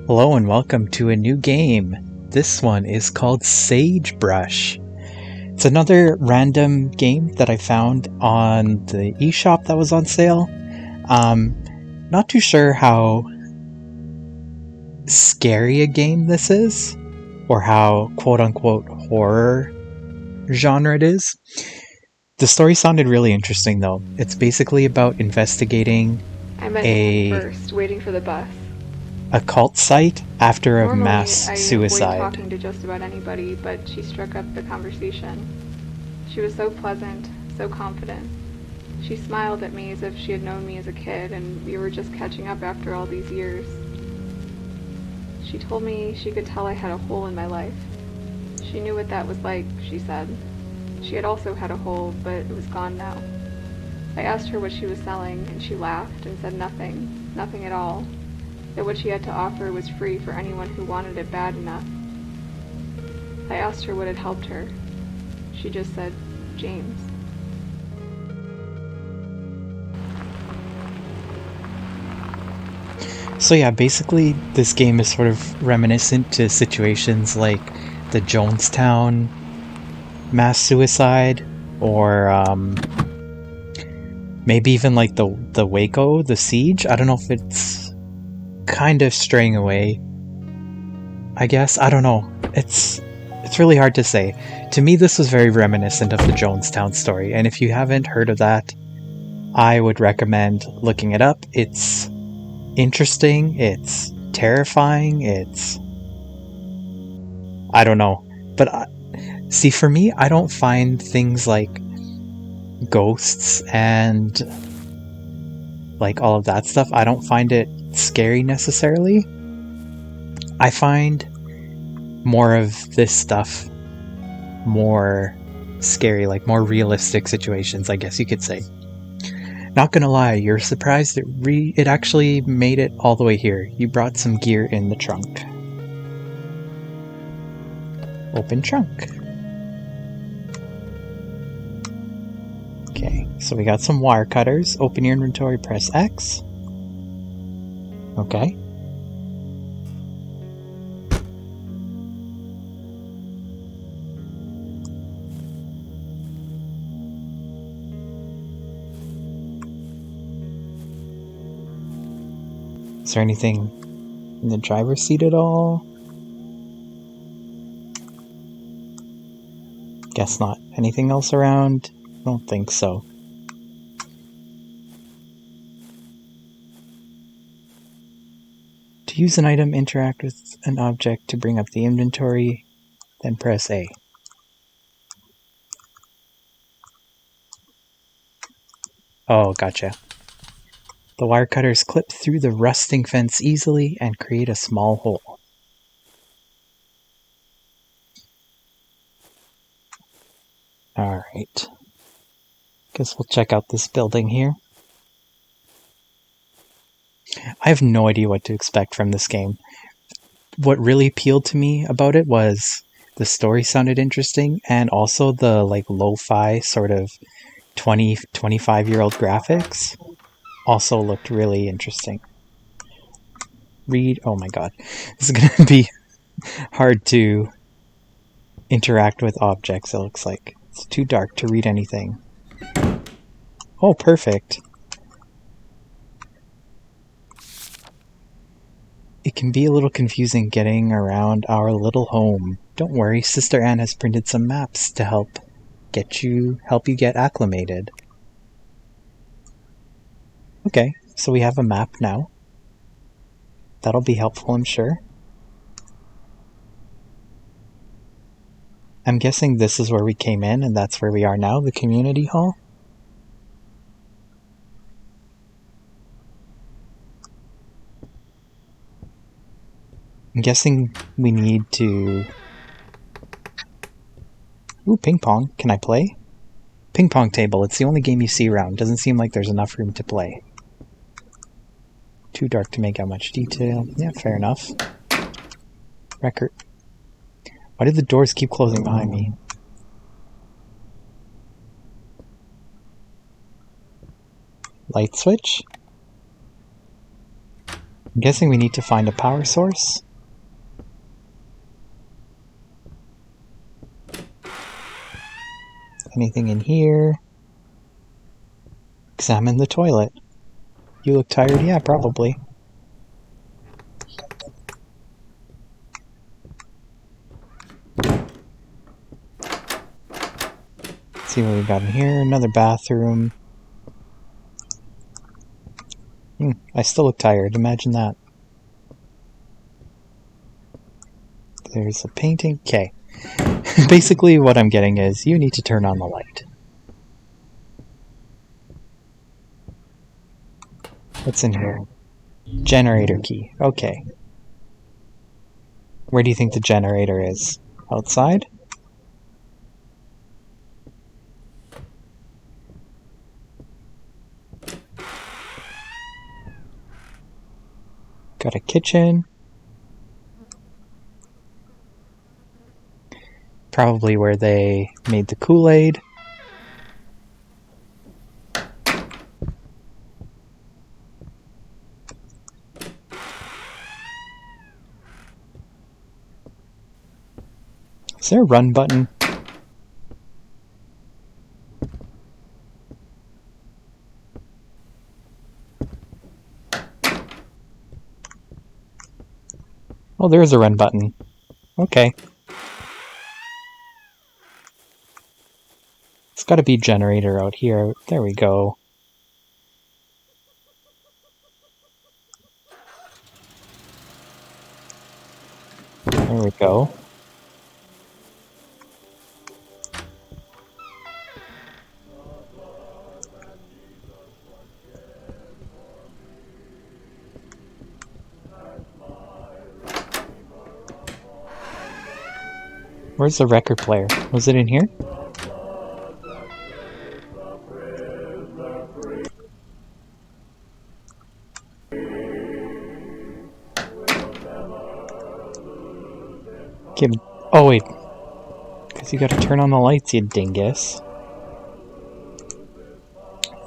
Hello and welcome to a new game. This one is called Sagebrush. It's another random game that I found on the eShop that was on sale. Not too sure how scary a game this is, or how quote-unquote horror genre it is. The story sounded really interesting though. It's basically about investigating I'm at a first, waiting for the bus. cult site after a Normally, mass I avoid suicide. talking to just about anybody, but she struck up the conversation. She was so pleasant, so confident. She smiled at me as if she had known me as a kid, and we were just catching up after all these years. She told me she could tell I had a hole in my life. She knew what that was like, she said. She had also had a hole, but it was gone now. I asked her what she was selling, and she laughed and said nothing, nothing at all. That what she had to offer was free for anyone who wanted it bad enough. I asked her what had helped her. She just said, James. So yeah, basically this game is sort of reminiscent to situations like the Jonestown mass suicide, or maybe even like the Waco, the siege. I don't know if it's kind of straying away, I guess. I don't know. It's really hard to say. To me, this was very reminiscent of the Jonestown story, and if you haven't heard of that, I would recommend looking it up. It's interesting, it's terrifying, I don't know. But see, for me, I don't find things like ghosts and like all of that stuff, I don't find it scary necessarily. I find more of this stuff more scary, like more realistic situations, I guess you could say. Not gonna lie, you're surprised it actually made it all the way here. You brought some gear in the trunk. Open trunk. Okay, so we got some wire cutters. Open your inventory, press X. Okay. Is there anything in the driver's seat at all? Guess not. Anything else around? I don't think so. To use an item, interact with an object to bring up the inventory, then press A. Oh, gotcha. The wire cutters clip through the rusting fence easily and create a small hole. Alright. Guess we'll check out this building here. I have no idea what to expect from this game. What really appealed to me about it was the story sounded interesting, and also the like lo-fi sort of 25-year-old graphics also looked really interesting. Oh my god. This is gonna be hard to interact with objects, it looks like. It's too dark to read anything. Oh, perfect. It can be a little confusing getting around our little home. Don't worry, Sister Anne has printed some maps to help you get acclimated. Okay, so we have a map now. That'll be helpful, I'm sure. I'm guessing this is where we came in, and that's where we are now, the community hall. I'm guessing we need to... Ooh, ping pong. Can I play? Ping pong table. It's the only game you see around. Doesn't seem like there's enough room to play. Too dark to make out much detail. Yeah, fair enough. Record. Why did the doors keep closing behind me? Light switch? I'm guessing we need to find a power source. Anything in here? Examine the toilet. You look tired? Yeah, probably. Let's see what we got in here. Another bathroom. I still look tired. Imagine that. There's a painting. Okay. Basically what I'm getting is you need to turn on the light. What's in here? Generator key. Okay. Where do you think the generator is? Outside? Got a kitchen. Probably where they made the Kool-Aid. Is there a run button? Oh, there is a run button. Okay. It's gotta be generator out here. There we go. There we go. Where's the record player? Was it in here? Okay. Oh wait. Because you gotta turn on the lights, you dingus.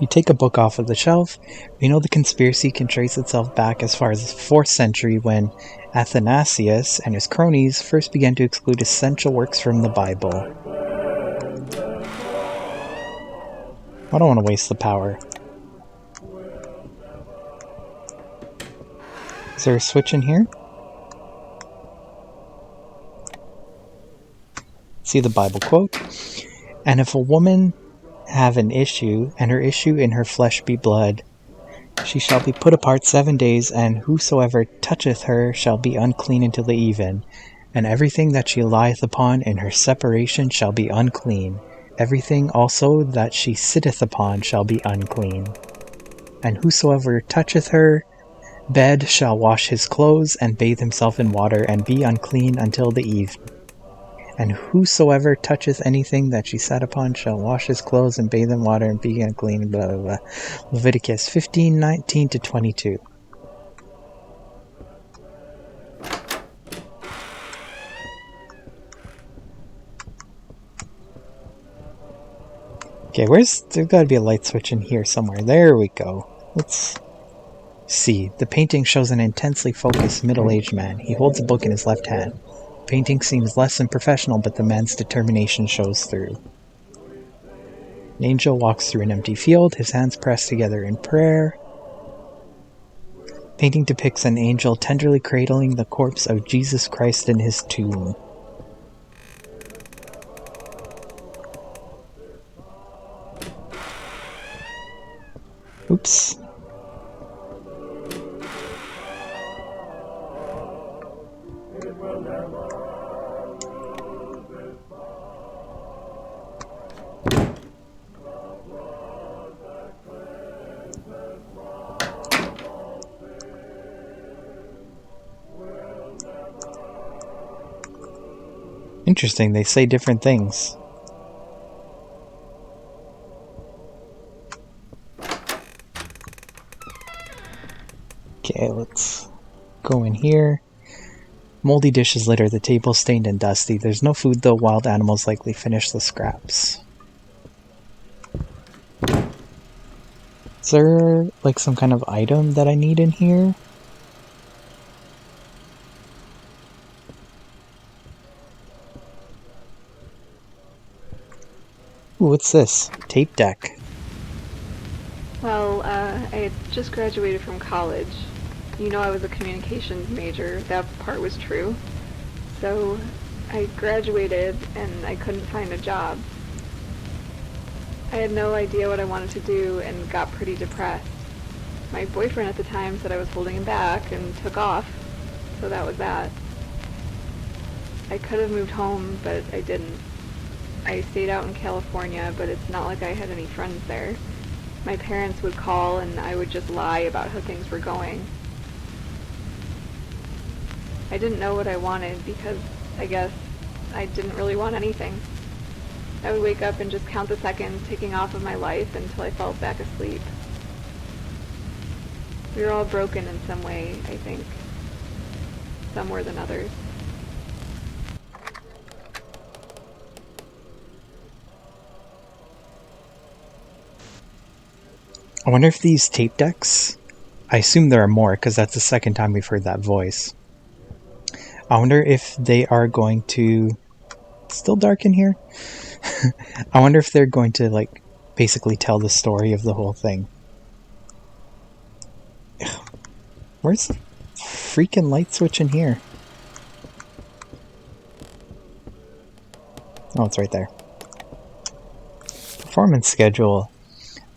You take a book off of the shelf. We know the conspiracy can trace itself back as far as the 4th century when Athanasius and his cronies first began to exclude essential works from the Bible. I don't want to waste the power. Is there a switch in here? See the Bible quote. And if a woman have an issue, and her issue in her flesh be blood, she shall be put apart 7 days, and whosoever toucheth her shall be unclean until the even. And everything that she lieth upon in her separation shall be unclean. Everything also that she sitteth upon shall be unclean. And whosoever toucheth her bed shall wash his clothes, and bathe himself in water, and be unclean until the eve. And whosoever toucheth anything that she sat upon shall wash his clothes, and bathe in water, and be unclean, blah, blah, blah. Leviticus 15:19-22. Okay, there's gotta be a light switch in here somewhere. There we go. Let's see. The painting shows an intensely focused middle-aged man. He holds a book in his left hand. The painting seems less than professional, but the man's determination shows through. An angel walks through an empty field, his hands pressed together in prayer. Painting depicts an angel tenderly cradling the corpse of Jesus Christ in his tomb. Oops. Interesting, they say different things. Okay, let's go in here. Moldy dishes litter the table, stained and dusty. There's no food though, wild animals likely finish the scraps. Is there like some kind of item that I need in here? Ooh, what's this? Tape deck. Well, I had just graduated from college. You know I was a communications major. That part was true. So I graduated and I couldn't find a job. I had no idea what I wanted to do and got pretty depressed. My boyfriend at the time said I was holding him back and took off, so that was that. I could have moved home, but I didn't. I stayed out in California, but it's not like I had any friends there. My parents would call and I would just lie about how things were going. I didn't know what I wanted because I guess I didn't really want anything. I would wake up and just count the seconds ticking off of my life until I fell back asleep. We were all broken in some way, I think. Some more than others. I wonder if these tape decks... I assume there are more, because that's the second time we've heard that voice. I wonder if they are going to... It's still dark in here? I wonder if they're going to, like, basically tell the story of the whole thing. Where's the freaking light switch in here? Oh, it's right there. Performance schedule.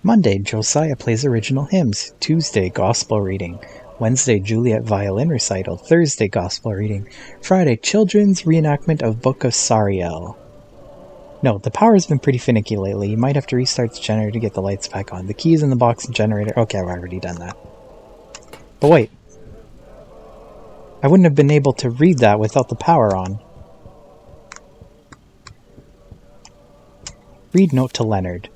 Monday, Josiah plays original hymns. Tuesday, gospel reading. Wednesday, Juliet violin recital. Thursday, gospel reading. Friday, children's reenactment of Book of Sariel. No, the power's been pretty finicky lately. You might have to restart the generator to get the lights back on. The key's in the box and generator. Okay, I've already done that. But wait. I wouldn't have been able to read that without the power on. Read note to Leonard.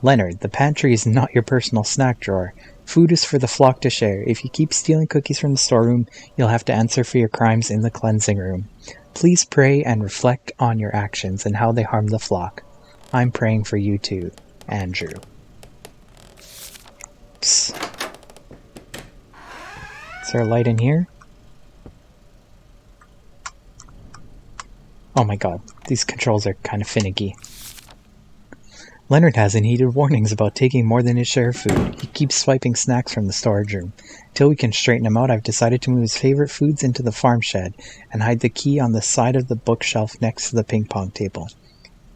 Leonard, the pantry is not your personal snack drawer. Food is for the flock to share. If you keep stealing cookies from the storeroom, you'll have to answer for your crimes in the cleansing room. Please pray and reflect on your actions and how they harm the flock. I'm praying for you too, Andrew. Psst. Is there a light in here? Oh my god, these controls are kind of finicky. Leonard hasn't heeded warnings about taking more than his share of food. He keeps swiping snacks from the storage room. Till we can straighten him out, I've decided to move his favorite foods into the farm shed and hide the key on the side of the bookshelf next to the ping pong table.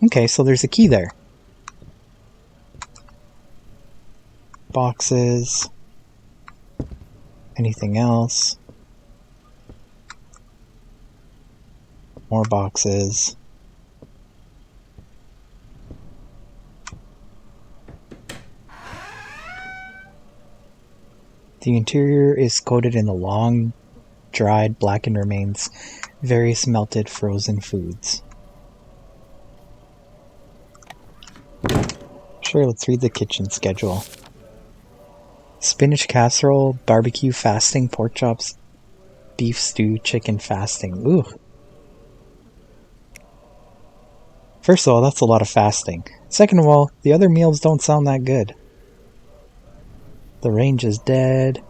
Okay, so there's a key there. Boxes. Anything else? More boxes. The interior is coated in the long, dried, blackened remains, various melted, frozen foods. Sure, let's read the kitchen schedule. Spinach casserole, barbecue fasting, pork chops, beef stew, chicken fasting. Ooh. First of all, that's a lot of fasting. Second of all, the other meals don't sound that good. The range is dead.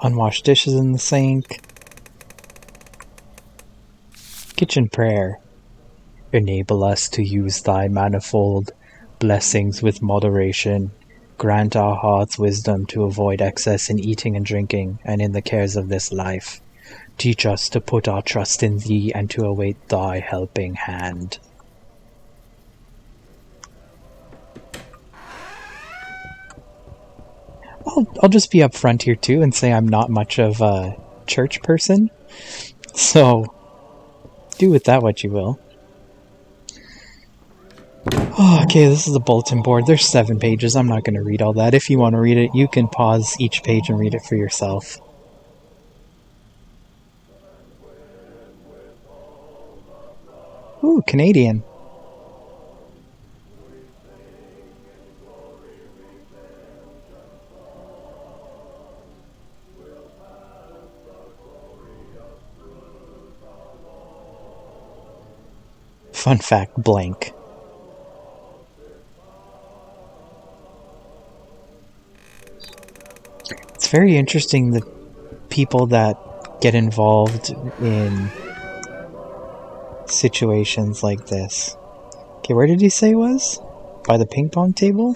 Unwashed dishes in the sink. Kitchen prayer. Enable us to use thy manifold blessings with moderation. Grant our hearts wisdom to avoid excess in eating and drinking and in the cares of this life. Teach us to put our trust in thee and to await thy helping hand. I'll just be upfront here too and say I'm not much of a church person, so do with that what you will. Oh, okay, this is the bulletin board. There's 7 pages. I'm not going to read all that. If you want to read it, you can pause each page and read it for yourself. Ooh, Canadian. Fun fact, blank. It's very interesting the people that get involved in situations like this. Okay, where did he say it was? By the ping pong table?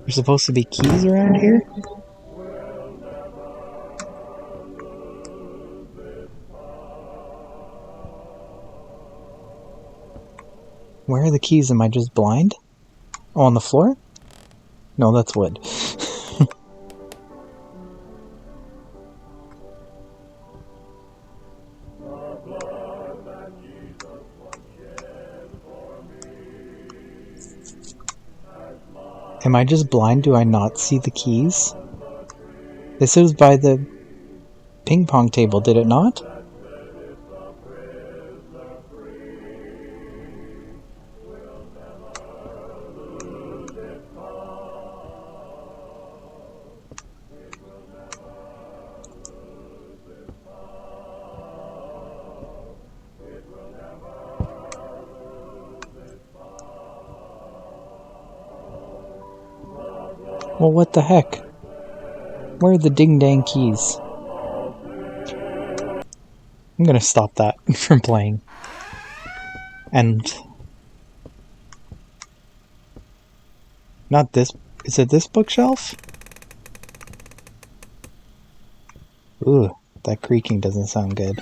There's supposed to be keys around here? Where are the keys? Am I just blind? Oh, on the floor? No, that's wood. Am I just blind? Do I not see the keys? This was by the ping pong table, did it not? Well, what the heck? Where are the ding-dang keys? I'm gonna stop that from playing. And... not this... is it this bookshelf? Ooh, that creaking doesn't sound good.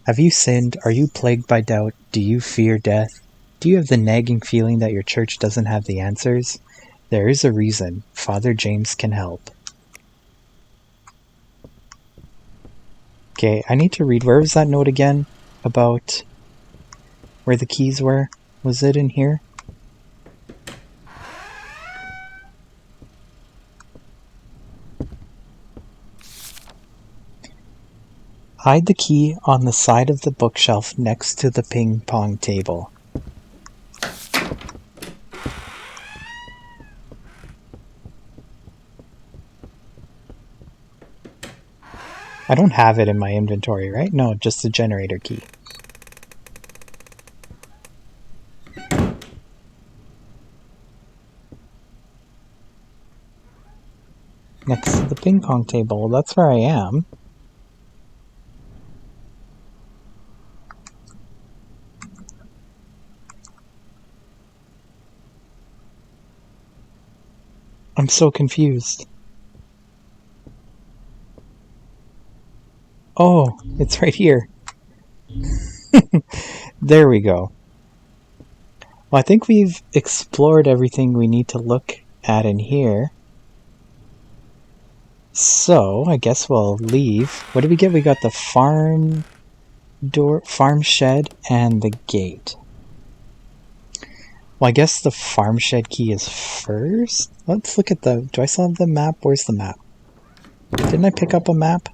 Have you sinned? Are you plagued by doubt? Do you fear death? Do you have the nagging feeling that your church doesn't have the answers? There is a reason. Father James can help. Okay, I need to read. Where was that note again? About where the keys were? Was it in here? Hide the key on the side of the bookshelf next to the ping pong table. I don't have it in my inventory, right? No, just the generator key. Next to the ping pong table. That's where I am. I'm so confused. Oh, it's right here. There we go. Well, I think we've explored everything we need to look at in here. So, I guess we'll leave. What did we get? We got the farm door, farm shed, and the gate. Well, I guess the farm shed key is first. Let's look at the... do I still have the map? Where's the map? Didn't I pick up a map?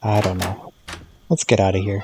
I don't know. Let's get out of here.